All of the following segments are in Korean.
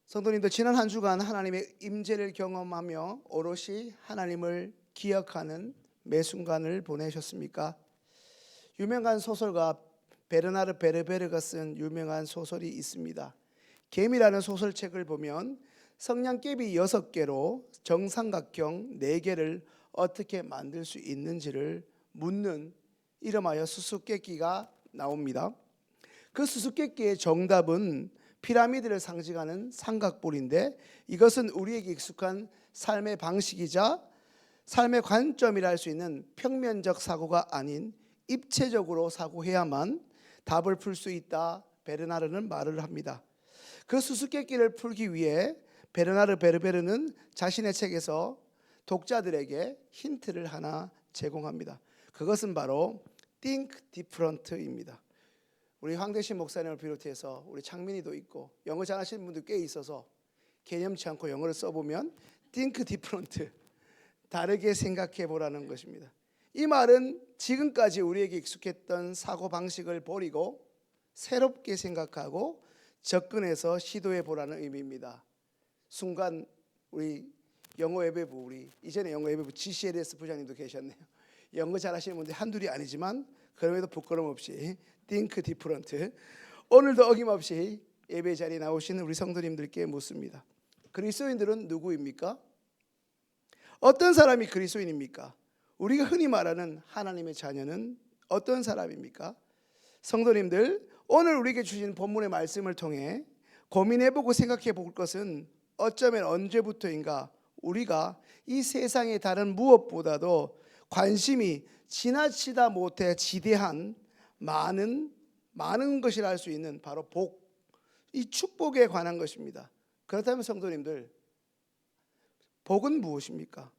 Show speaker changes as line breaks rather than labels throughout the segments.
성도님들, 지난 한 주간 하나님의 임재를 경험하며 오롯이 하나님을 기억하는 매 순간을 보내셨습니까? 유명한 소설가 베르나르 베르베르가 쓴 유명한 소설이 있습니다. 개미라는 소설책을 보면 성냥개비 6개로 정삼각형 4개를 어떻게 만들 수 있는지를 묻는 이름하여 수수께끼가 나옵니다. 그 수수께끼의 정답은 피라미드를 상징하는 삼각볼인데, 이것은 우리에게 익숙한 삶의 방식이자 삶의 관점이라 할 수 있는 평면적 사고가 아닌 입체적으로 사고해야만 답을 풀 수 있다, 베르나르는 말을 합니다. 그 수수께끼를 풀기 위해 베르나르 베르베르는 자신의 책에서 독자들에게 힌트를 하나 제공합니다. 그것은 바로 Think Different입니다. 우리 황대신 목사님을 비롯해서 우리 창민이도 있고 영어 잘하시는 분들 꽤 있어서 개념치 않고 영어를 써보면 Think Different, 다르게 생각해 보라는 것입니다. 이 말은 지금까지 우리에게 익숙했던 사고방식을 버리고 새롭게 생각하고 접근해서 시도해 보라는 의미입니다. 순간 우리 영어 예배부, 우리 이전에 영어 예배부 GCLS 부장님도 계셨네요. 영어 잘하시는 분들 한둘이 아니지만 그럼에도 부끄럼 없이 Think Different, 오늘도 어김없이 예배 자리에 나오시는 우리 성도님들께 묻습니다. 그리스도인들은 누구입니까? 어떤 사람이 그리스도인입니까? 우리가 흔히 말하는 하나님의 자녀는 어떤 사람입니까? 성도님들, 오늘 우리에게 주신 본문의 말씀을 통해 고민해보고 생각해 볼 것은 어쩌면 언제부터인가 우리가 이 세상의 다른 무엇보다도 관심이 지나치다 못해 지대한 많은 것이라 할 수 있는 바로 복, 이 축복에 관한 것입니다. 그렇다면 성도님들, 복은 무엇입니까?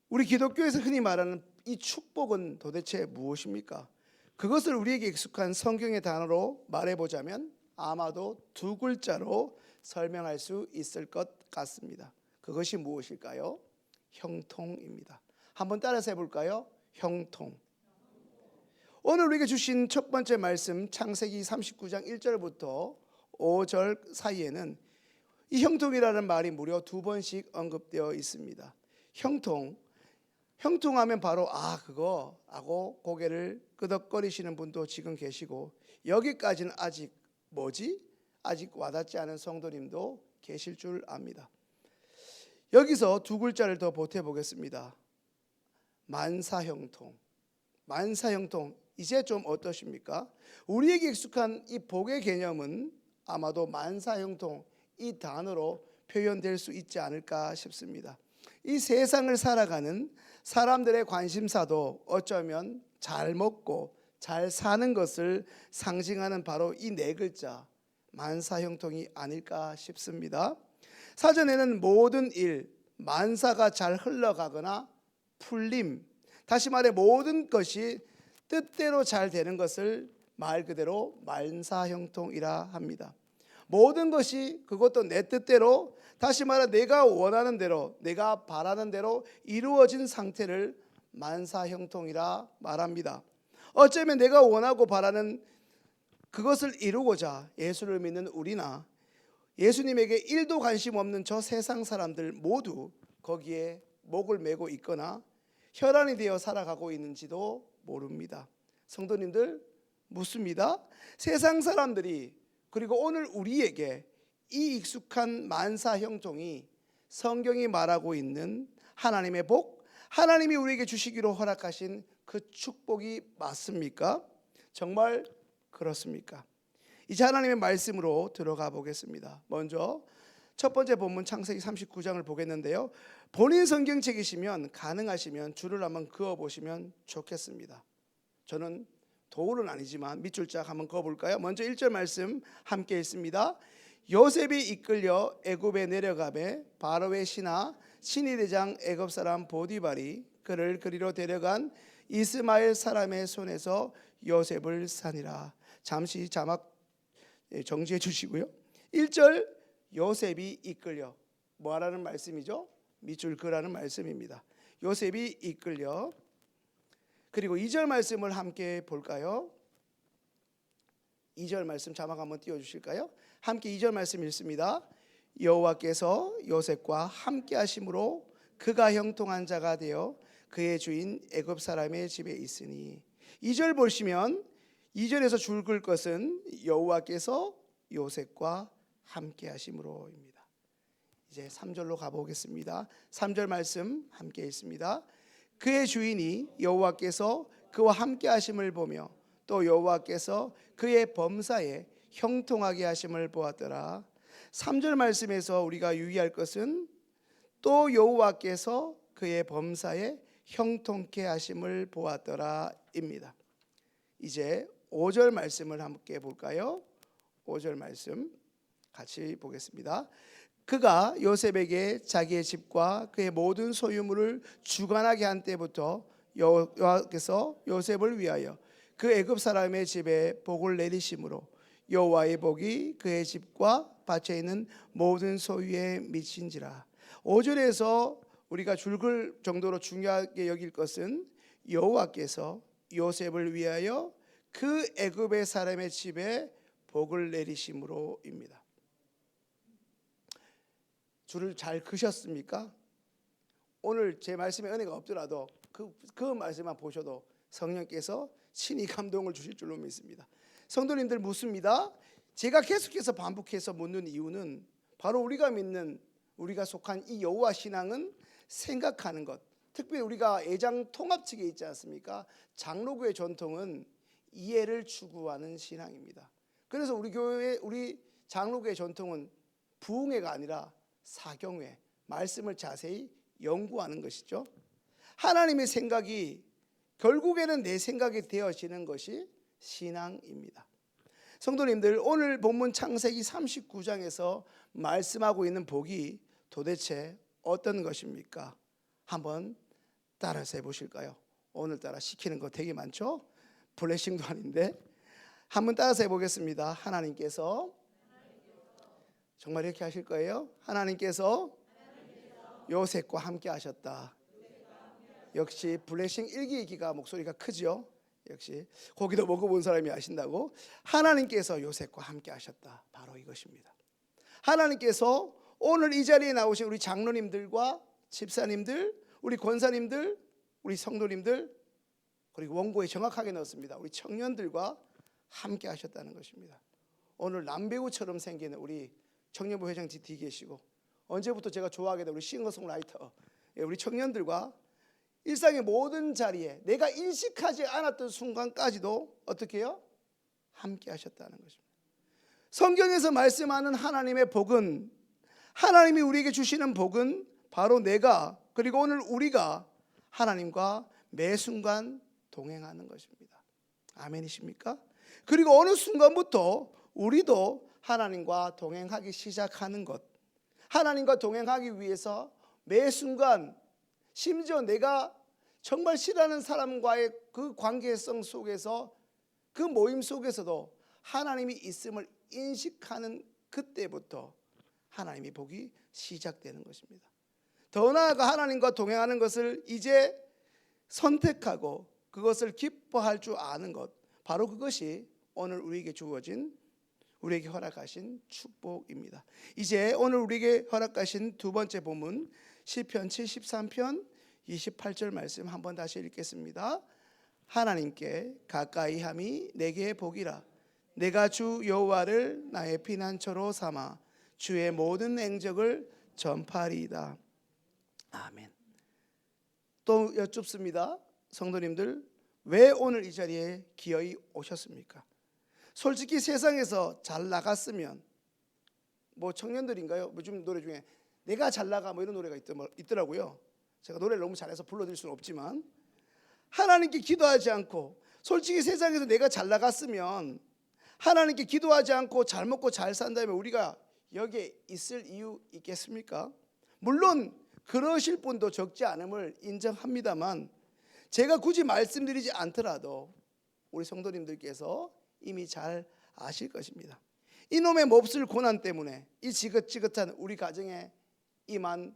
우리 기독교에서 흔히 말하는 이 축복은 도대체 무엇입니까? 그것을 우리에게 익숙한 성경의 단어로 말해보자면 아마도 2글자로 설명할 수 있을 것 같습니다. 그것이 무엇일까요? 형통입니다. 한번 따라서 해볼까요? 형통. 오늘 우리에게 주신 첫 번째 말씀, 창세기 39장 1절부터 5절 사이에는 이 형통이라는 말이 무려 2번씩 언급되어 있습니다. 형통하면 바로 그거 하고 고개를 끄덕거리시는 분도 지금 계시고, 여기까지는 아직 와닿지 않은 성도님도 계실 줄 압니다. 여기서 2글자를 더 보태보겠습니다. 만사형통. 이제 좀 어떠십니까? 우리에게 익숙한 이 복의 개념은 아마도 만사형통, 이 단어로 표현될 수 있지 않을까 싶습니다. 이 세상을 살아가는 사람들의 관심사도 어쩌면 잘 먹고 잘 사는 것을 상징하는 바로 이 4글자 만사형통이 아닐까 싶습니다. 사전에는 모든 일, 만사가 잘 흘러가거나 풀림, 다시 말해 모든 것이 뜻대로 잘 되는 것을 말 그대로 만사형통이라 합니다. 모든 것이 그것도 내 뜻대로, 다시 말해 내가 원하는 대로, 내가 바라는 대로 이루어진 상태를 만사형통이라 말합니다. 어쩌면 내가 원하고 바라는 그것을 이루고자 예수를 믿는 우리나 예수님에게 1도 관심 없는 저 세상 사람들 모두 거기에 목을 메고 있거나 혈안이 되어 살아가고 있는지도 모릅니다. 성도님들, 묻습니다. 세상 사람들이, 그리고 오늘 우리에게 이 익숙한 만사형통이 성경이 말하고 있는 하나님의 복, 하나님이 우리에게 주시기로 허락하신 그 축복이 맞습니까? 정말 그렇습니까? 이제 하나님의 말씀으로 들어가 보겠습니다. 먼저 첫 번째 본문 창세기 39장을 보겠는데요, 본인 성경책이시면 가능하시면 줄을 한번 그어보시면 좋겠습니다. 저는 도울은 아니지만 밑줄 쫙 한번 그어볼까요? 먼저 1절 말씀 함께 읽습니다. 요셉이 이끌려 애굽에 내려가매 바로의 신이 대장 애굽 사람 보디발이 그를 그리로 데려간 이스마엘 사람의 손에서 요셉을 사니라. 잠시 자막 정지해 주시고요. 1절 요셉이 이끌려, 뭐하라는 말씀이죠? 밑줄 그라는 말씀입니다. 요셉이 이끌려. 그리고 2절 말씀을 함께 볼까요? 2절 말씀 자막 한번 띄워주실까요? 함께 2절 말씀 읽습니다. 여호와께서 요셉과 함께 하심으로 그가 형통한 자가 되어 그의 주인 애굽 사람의 집에 있으니. 2절 보시면 2절에서 줄글 것은 여호와께서 요셉과 함께 하심으로입니다. 이제 3절로 가보겠습니다. 3절 말씀 함께 있습니다. 그의 주인이 여호와께서 그와 함께 하심을 보며 또 여호와께서 그의 범사에 형통하게 하심을 보았더라. 3절 말씀에서 우리가 유의할 것은 또 여호와께서 그의 범사에 형통케 하심을 보았더라입니다. 이제 5절 말씀을 함께 볼까요? 5절 말씀 같이 보겠습니다. 그가 요셉에게 자기의 집과 그의 모든 소유물을 주관하게 한 때부터 여호와께서 요셉을 위하여 그 애굽 사람의 집에 복을 내리심으로 여호와의 복이 그의 집과 밭에 있는 모든 소유에 미친지라. 5절에서 우리가 줄글 정도로 중요하게 여길 것은 여호와께서 요셉을 위하여 그 애굽의 사람의 집에 복을 내리심으로입니다. 줄을 잘 그셨습니까? 오늘 제 말씀에 은혜가 없더라도 그 말씀만 보셔도 성령께서 친히 감동을 주실 줄로 믿습니다. 성도님들 묻습니다. 제가 계속해서 반복해서 묻는 이유는 바로 우리가 믿는, 우리가 속한 이 여호와 신앙은 생각하는 것, 특별히 우리가 애장 통합 측에 있지 않습니까? 장로교의 전통은 이해를 추구하는 신앙입니다. 그래서 우리 교회, 우리 장로교의 전통은 부흥회가 아니라 사경회, 말씀을 자세히 연구하는 것이죠. 하나님의 생각이 결국에는 내 생각이 되어지는 것이 신앙입니다. 성도님들, 오늘 본문 창세기 39장에서 말씀하고 있는 복이 도대체 어떤 것입니까? 한번 따라서 해보실까요? 오늘따라 시키는 거 되게 많죠? 블레싱도 아닌데 한번 따라서 해보겠습니다. 하나님께서 정말 이렇게 하실 거예요? 하나님께서 요셉과 함께 하셨다. 역시 블레싱 일기이기가 목소리가 크죠? 역시 고기도 먹어본 사람이 아신다고. 하나님께서 요셉과 함께 하셨다. 바로 이것입니다. 하나님께서 오늘 이 자리에 나오신 우리 장로님들과 집사님들, 우리 권사님들, 우리 성도님들, 그리고 원고에 정확하게 넣었습니다. 우리 청년들과 함께 하셨다는 것입니다. 오늘 남배우처럼 생기는 우리 청년부 회장 뒤에 계시고, 언제부터 제가 좋아하게 된 우리 싱어송라이터, 우리 청년들과 일상의 모든 자리에 내가 인식하지 않았던 순간까지도 어떻게 해요? 함께 하셨다는 것입니다. 성경에서 말씀하는 하나님의 복은, 하나님이 우리에게 주시는 복은 바로 내가, 그리고 오늘 우리가 하나님과 매 순간 동행하는 것입니다. 아멘이십니까? 그리고 어느 순간부터 우리도 하나님과 동행하기 시작하는 것, 하나님과 동행하기 위해서 매 순간, 심지어 내가 정말 싫어하는 사람과의 그 관계성 속에서, 그 모임 속에서도 하나님이 있음을 인식하는 그때부터 하나님의 복이 시작되는 것입니다. 더 나아가 하나님과 동행하는 것을 이제 선택하고 그것을 기뻐할 줄 아는 것, 바로 그것이 오늘 우리에게 주어진, 우리에게 허락하신 축복입니다. 이제 오늘 우리에게 허락하신 두 번째 본문 시편 73편 28절 말씀 한번 다시 읽겠습니다. 하나님께 가까이함이 내게 복이라. 내가 주 여호와를 나의 피난처로 삼아 주의 모든 행적을 전파리이다. 아멘. 또 여쭙습니다. 성도님들, 왜 오늘 이 자리에 기어이 오셨습니까? 솔직히 세상에서 잘 나갔으면, 뭐 청년들인가요? 요즘 노래 중에 내가 잘 나가 뭐 이런 노래가 있더라고요. 제가 노래를 너무 잘해서 불러드릴 수는 없지만, 하나님께 기도하지 않고, 솔직히 세상에서 내가 잘 나갔으면 하나님께 기도하지 않고 잘 먹고 잘 산다면 우리가 여기에 있을 이유 있겠습니까? 물론 그러실 분도 적지 않음을 인정합니다만, 제가 굳이 말씀드리지 않더라도 우리 성도님들께서 이미 잘 아실 것입니다. 이놈의 몹쓸 고난 때문에, 이 지긋지긋한 우리 가정에 임한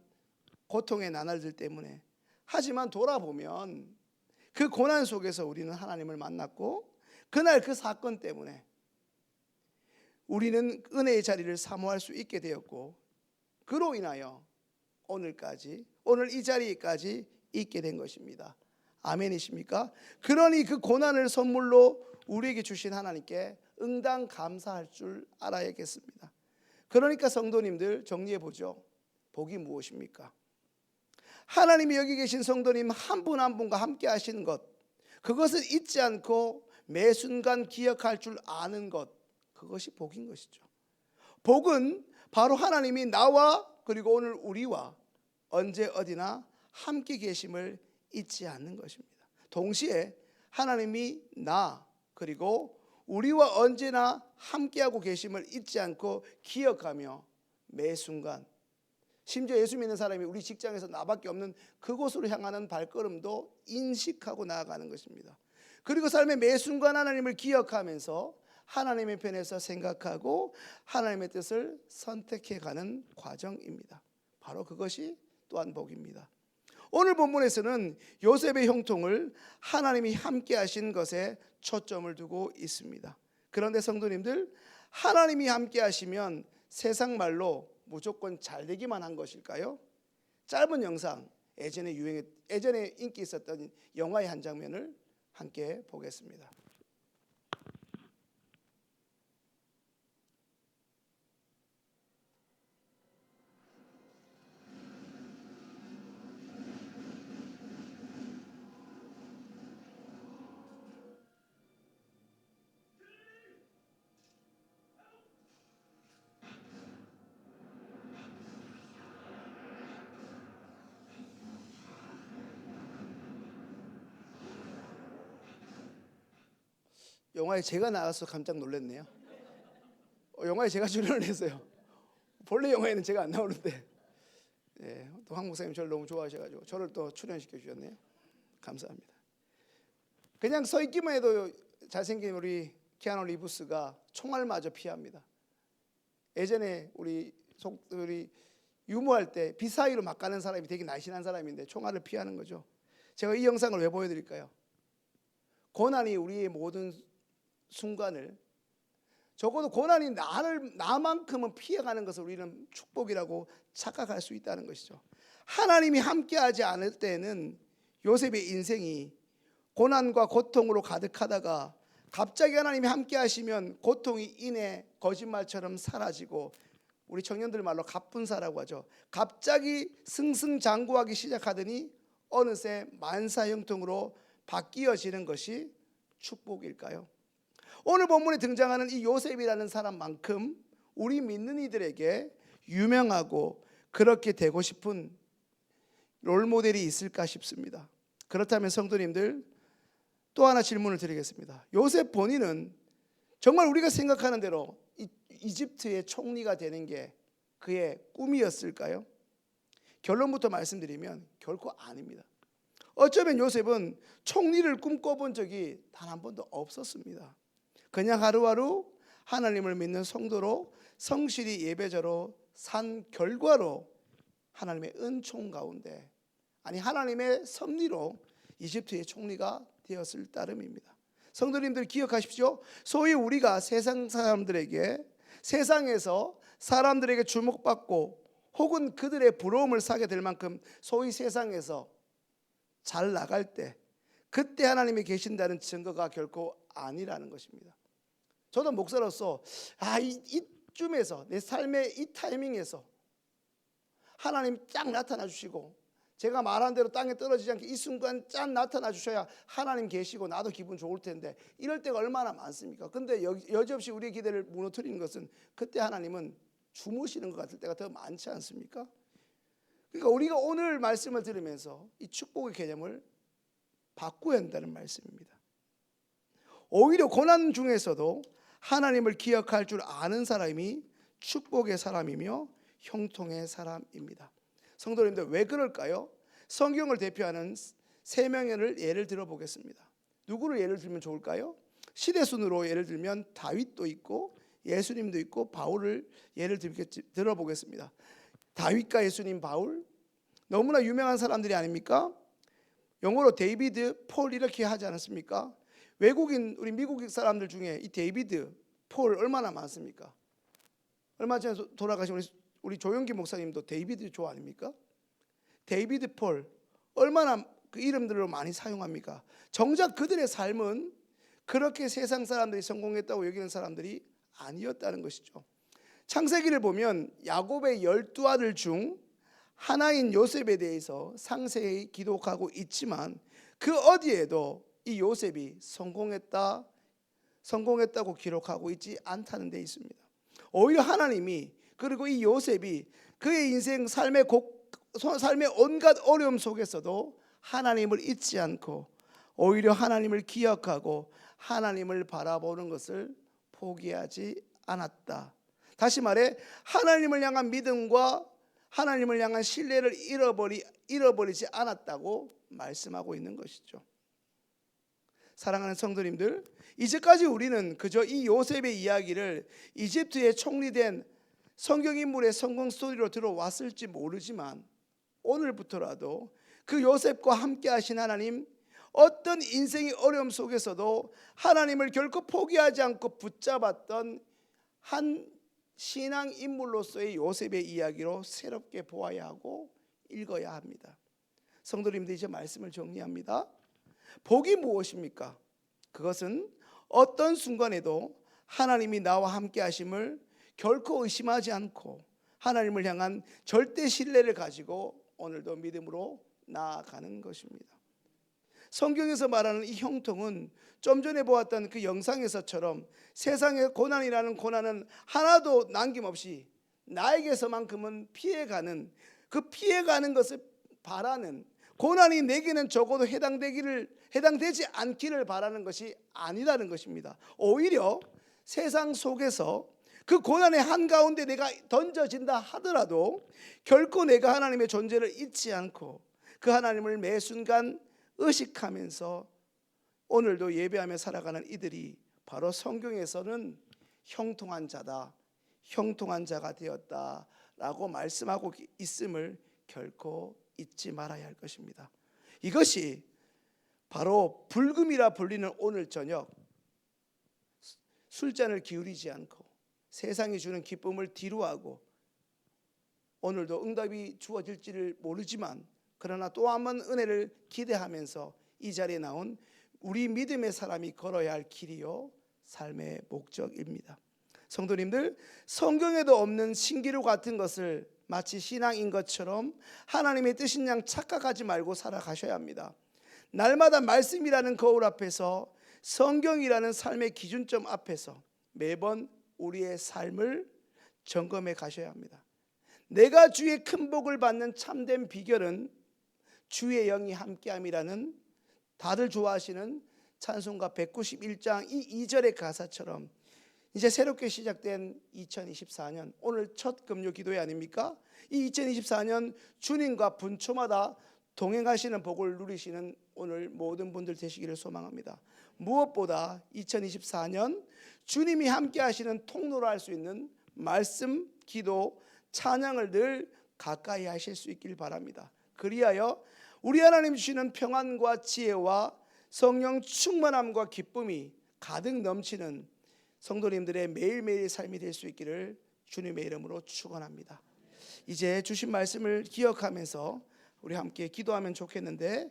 고통의 나날들 때문에, 하지만 돌아보면 그 고난 속에서 우리는 하나님을 만났고, 그날 그 사건 때문에 우리는 은혜의 자리를 사모할 수 있게 되었고, 그로 인하여 오늘 이 자리까지 있게 된 것입니다. 아멘이십니까? 그러니 그 고난을 선물로 우리에게 주신 하나님께 응당 감사할 줄 알아야겠습니다. 그러니까 성도님들 정리해 보죠. 복이 무엇입니까? 하나님이 여기 계신 성도님 한 분 한 분과 함께 하시는 것, 그것을 잊지 않고 매 순간 기억할 줄 아는 것, 그것이 복인 것이죠. 복은 바로 하나님이 나와 그리고 오늘 우리와 언제 어디나 함께 계심을 잊지 않는 것입니다. 동시에 하나님이 나 그리고 우리와 언제나 함께하고 계심을 잊지 않고 기억하며 매 순간, 심지어 예수 믿는 사람이 우리 직장에서 나밖에 없는 그곳으로 향하는 발걸음도 인식하고 나아가는 것입니다. 그리고 삶의 매 순간 하나님을 기억하면서 하나님의 편에서 생각하고 하나님의 뜻을 선택해가는 과정입니다. 바로 그것이 또한 복입니다. 오늘 본문에서는 요셉의 형통을 하나님이 함께 하신 것에 초점을 두고 있습니다. 그런데 성도님들, 하나님이 함께 하시면 세상 말로 무조건 잘 되기만 한 것일까요? 짧은 영상, 예전에 인기 있었던 영화의 한 장면을 함께 보겠습니다. 영화에 제가 나와서 깜짝 놀랐네요. 영화에 제가 출연을 했어요. 본래 영화에는 제가 안 나오는데, 또 황 목사님 저를 너무 좋아하셔가지고 저를 또 출연시켜 주셨네요. 감사합니다. 그냥 서 있기만 해도 잘생긴 우리 키아누 리브스가 총알마저 피합니다. 예전에 우리 유모할 때 비사이로 막 가는 사람이 되게 날씬한 사람인데 총알을 피하는 거죠. 제가 이 영상을 왜 보여드릴까요? 고난이 우리의 모든 순간을, 적어도 고난이 나만큼은 피해가는 것을 우리는 축복이라고 착각할 수 있다는 것이죠. 하나님이 함께하지 않을 때는 요셉의 인생이 고난과 고통으로 가득하다가 갑자기 하나님이 함께하시면 고통이 인해 거짓말처럼 사라지고, 우리 청년들 말로 갑분사라고 하죠. 갑자기 승승장구하기 시작하더니 어느새 만사형통으로 바뀌어지는 것이 축복일까요? 오늘 본문에 등장하는 이 요셉이라는 사람만큼 우리 믿는 이들에게 유명하고 그렇게 되고 싶은 롤모델이 있을까 싶습니다. 그렇다면 성도님들, 또 하나 질문을 드리겠습니다. 요셉 본인은 정말 우리가 생각하는 대로 이집트의 총리가 되는 게 그의 꿈이었을까요? 결론부터 말씀드리면 결코 아닙니다. 어쩌면 요셉은 총리를 꿈꿔본 적이 단 한 번도 없었습니다. 그냥 하루하루 하나님을 믿는 성도로 성실히 예배자로 산 결과로 하나님의 은총 가운데, 하나님의 섭리로 이집트의 총리가 되었을 따름입니다. 성도님들 기억하십시오. 소위 우리가 세상에서 사람들에게 주목받고 혹은 그들의 부러움을 사게 될 만큼 소위 세상에서 잘 나갈 때, 그때 하나님이 계신다는 증거가 결코 아니라는 것입니다. 저도 목사로서 이쯤에서, 내 삶의 이 타이밍에서 하나님 쫙 나타나 주시고 제가 말한 대로 땅에 떨어지지 않게 이 순간 짠 나타나 주셔야 하나님 계시고 나도 기분 좋을 텐데, 이럴 때가 얼마나 많습니까? 근데 여지없이 우리의 기대를 무너뜨리는 것은 그때 하나님은 주무시는 것 같을 때가 더 많지 않습니까? 그러니까 우리가 오늘 말씀을 들으면서 이 축복의 개념을 바꿔야 한다는 말씀입니다. 오히려 고난 중에서도 하나님을 기억할 줄 아는 사람이 축복의 사람이며 형통의 사람입니다. 성도님들, 왜 그럴까요? 성경을 대표하는 세 명을 예를 들어보겠습니다. 누구를 예를 들면 좋을까요? 시대순으로 예를 들면 다윗도 있고 예수님도 있고 바울을 예를 들어보겠습니다. 다윗과 예수님, 바울, 너무나 유명한 사람들이 아닙니까? 영어로 데이비드, 폴 이렇게 하지 않았습니까? 외국인, 우리 미국 사람들 중에 이 데이비드, 폴 얼마나 많습니까? 얼마 전에 돌아가신 우리 조영기 목사님도 데이비드 조 아닙니까? 데이비드 폴 얼마나 그 이름들로 많이 사용합니까? 정작 그들의 삶은 그렇게 세상 사람들이 성공했다고 여기는 사람들이 아니었다는 것이죠. 창세기를 보면 야곱의 12아들 중 하나인 요셉에 대해서 상세히 기록하고 있지만 그 어디에도 이 요셉이 성공했다고 기록하고 있지 않다는 데 있습니다. 오히려 하나님이, 그리고 이 요셉이 그의 인생 삶의 온갖 어려움 속에서도 하나님을 잊지 않고 오히려 하나님을 기억하고 하나님을 바라보는 것을 포기하지 않았다. 다시 말해 하나님을 향한 믿음과 하나님을 향한 신뢰를 잃어버리지 않았다고 말씀하고 있는 것이죠. 사랑하는 성도님들, 이제까지 우리는 그저 이 요셉의 이야기를 이집트에 총리된 성경인물의 성공 스토리로 들어왔을지 모르지만 오늘부터라도 그 요셉과 함께 하신 하나님, 어떤 인생의 어려움 속에서도 하나님을 결코 포기하지 않고 붙잡았던 한 신앙 인물로서의 요셉의 이야기로 새롭게 보아야 하고 읽어야 합니다. 성도님들, 이제 말씀을 정리합니다. 복이 무엇입니까? 그것은 어떤 순간에도 하나님이 나와 함께 하심을 결코 의심하지 않고 하나님을 향한 절대 신뢰를 가지고 오늘도 믿음으로 나아가는 것입니다. 성경에서 말하는 이 형통은 좀 전에 보았던 그 영상에서처럼 세상의 고난이라는 고난은 하나도 남김없이 나에게서만큼은 피해가는, 그 피해가는 것을 바라는, 고난이 내게는 적어도 해당되지 않기를 바라는 것이 아니라는 것입니다. 오히려 세상 속에서 그 고난의 한가운데 내가 던져진다 하더라도 결코 내가 하나님의 존재를 잊지 않고 그 하나님을 매 순간 의식하면서 오늘도 예배하며 살아가는 이들이 바로 성경에서는 형통한 자다, 형통한 자가 되었다라고 말씀하고 있음을 결코 잊지 말아야 할 것입니다. 이것이 바로 불금이라 불리는 오늘 저녁, 술잔을 기울이지 않고 세상이 주는 기쁨을 뒤로하고 오늘도 응답이 주어질지를 모르지만 그러나 또 한 번 은혜를 기대하면서 이 자리에 나온 우리 믿음의 사람이 걸어야 할 길이요 삶의 목적입니다. 성도님들, 성경에도 없는 신기루 같은 것을 마치 신앙인 것처럼 하나님의 뜻인 양 착각하지 말고 살아가셔야 합니다. 날마다 말씀이라는 거울 앞에서, 성경이라는 삶의 기준점 앞에서 매번 우리의 삶을 점검해 가셔야 합니다. 내가 주의 큰 복을 받는 참된 비결은 주의 영이 함께함이라는 다들 좋아하시는 찬송가 191장 이 2절의 가사처럼 이제 새롭게 시작된 2024년, 오늘 첫 금요 기도회 아닙니까? 이 2024년 주님과 분초마다 동행하시는 복을 누리시는 오늘 모든 분들 되시기를 소망합니다. 무엇보다 2024년 주님이 함께 하시는 통로로 할 수 있는 말씀, 기도, 찬양을 늘 가까이 하실 수 있길 바랍니다. 그리하여 우리 하나님 주시는 평안과 지혜와 성령 충만함과 기쁨이 가득 넘치는 성도님들의 매일매일의 삶이 될 수 있기를 주님의 이름으로 축원합니다. 이제 주신 말씀을 기억하면서 우리 함께 기도하면 좋겠는데